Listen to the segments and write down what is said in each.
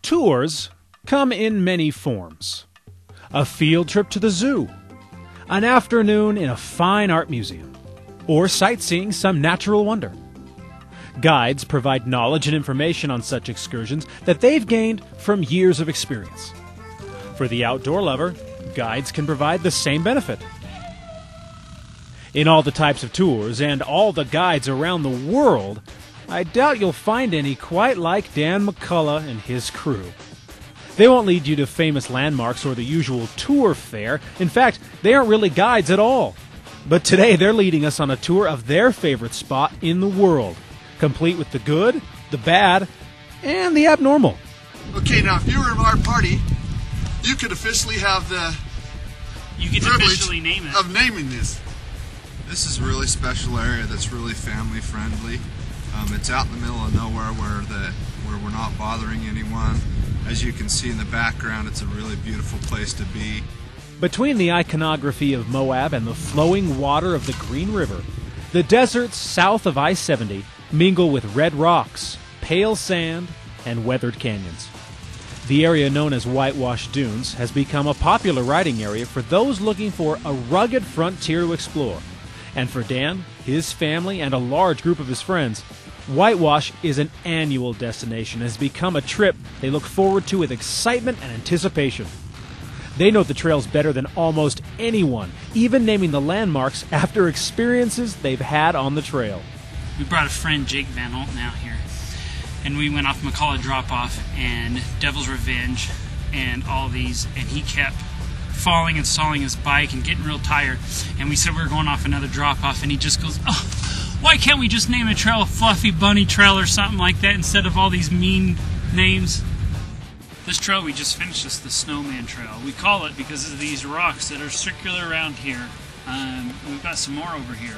Tours come in many forms. A field trip to the zoo, an afternoon in a fine art museum, or sightseeing some natural wonder. Guides provide knowledge and information on such excursions that they've gained from years of experience. For the outdoor lover, guides can provide the same benefit. In all the types of tours and all the guides around the world, I doubt you'll find any quite like Dan McCullough and his crew. They won't lead you to famous landmarks or the usual tour fare. In fact, they aren't really guides at all. But today they're leading us on a tour of their favorite spot in the world, complete with the good, the bad, and the abnormal. Okay, now if you were in our party, you could officially have the privilege of naming this. This is a really special area that's really family friendly. It's out in the middle of nowhere where we're not bothering anyone. As you can see in the background, it's a really beautiful place to be. Between the iconography of Moab and the flowing water of the Green River, the deserts south of I-70 mingle with red rocks, pale sand, and weathered canyons. The area known as Whitewash Dunes has become a popular riding area for those looking for a rugged frontier to explore. And for Dan, his family, and a large group of his friends, Whitewash is an annual destination and has become a trip they look forward to with excitement and anticipation. They know the trails better than almost anyone, even naming the landmarks after experiences they've had on the trail. We brought a friend, Jake Van Holten, out here, and we went off McCullough Drop-Off and Devil's Revenge and all these, and he kept falling and stalling his bike and getting real tired, and we said we were going off another drop-off, and he just goes, "Oh, why can't we just name a trail a Fluffy Bunny Trail or something like that instead of all these mean names?" This trail we just finished is the Snowman Trail. We call it because of these rocks that are circular around here. We've got some more over here.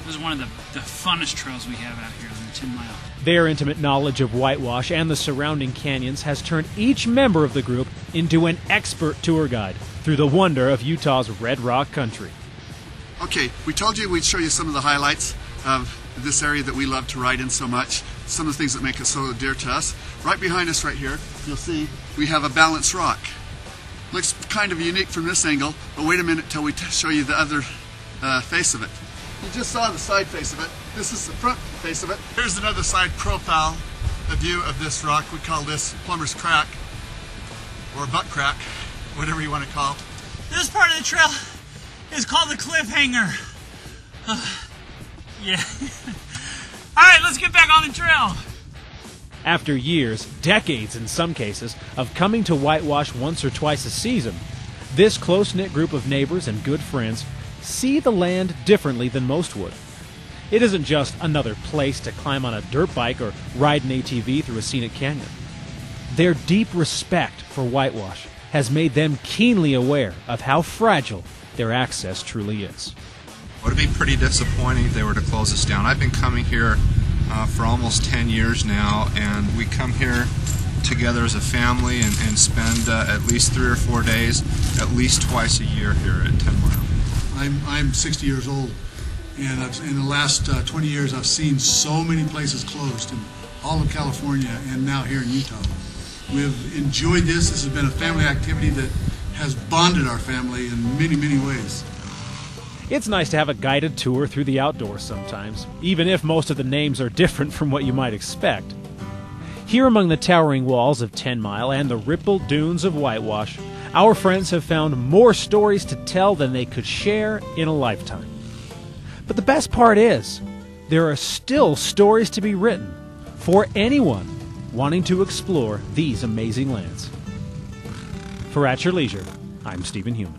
This is one of the funnest trails we have out here on the 10 Mile. Their intimate knowledge of Whitewash and the surrounding canyons has turned each member of the group into an expert tour guide through the wonder of Utah's Red Rock country. Okay, we told you we'd show you some of the highlights of this area that we love to ride in so much, some of the things that make it so dear to us. Right behind us right here, you'll see we have a balanced rock. Looks kind of unique from this angle, but wait a minute till we show you the other face of it. You just saw the side face of it. This is the front face of it. Here's another side profile, the view of this rock. We call this Plumber's Crack, or Butt Crack, whatever you want to call it. This part of the trail is called the Cliffhanger. Yeah. All right, let's get back on the trail. After years, decades in some cases, of coming to Whitewash once or twice a season, this close-knit group of neighbors and good friends see the land differently than most would. It isn't just another place to climb on a dirt bike or ride an ATV through a scenic canyon. Their deep respect for Whitewash has made them keenly aware of how fragile their access truly is. It would be pretty disappointing if they were to close us down. I've been coming here for almost 10 years now, and we come here together as a family and spend at least 3 or 4 days, at least twice a year here at 10 Mile. I'm 60 years old, and in the last 20 years I've seen so many places closed in all of California and now here in Utah. We've enjoyed this. This has been a family activity that has bonded our family in many, many ways. It's nice to have a guided tour through the outdoors sometimes, even if most of the names are different from what you might expect. Here among the towering walls of 10 Mile and the rippled dunes of Whitewash, our friends have found more stories to tell than they could share in a lifetime. But the best part is, there are still stories to be written for anyone wanting to explore these amazing lands. For At Your Leisure, I'm Stephen Heumann.